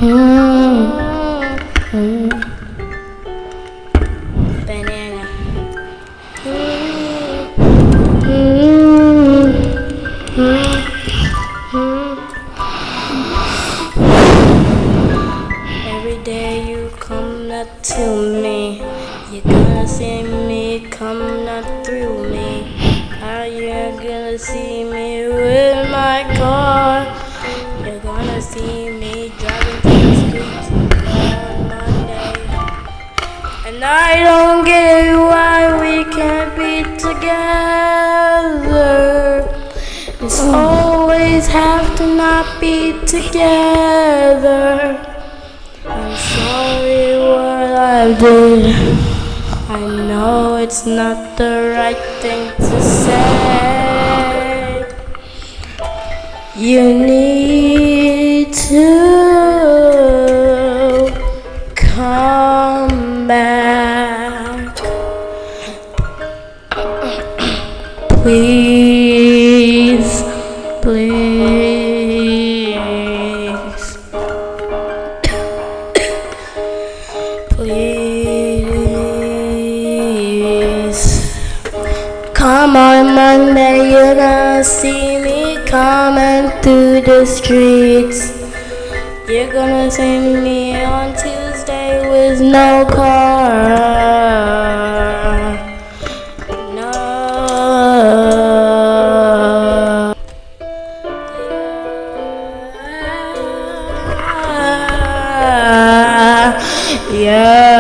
Banana. Every day you come up to me, you're gonna see me coming up through me. Are you gonna see me with my car? You're gonna see me driving through the streets on Monday. And I don't get why we can't be together. It's always have to not be together. I'm sorry what I did. I know it's not the right thing to say. You need to come back. Please, please, please. Come on Monday, you're gonna see me coming through the streets. You're gonna see me on Tuesday with no car. No. Yeah.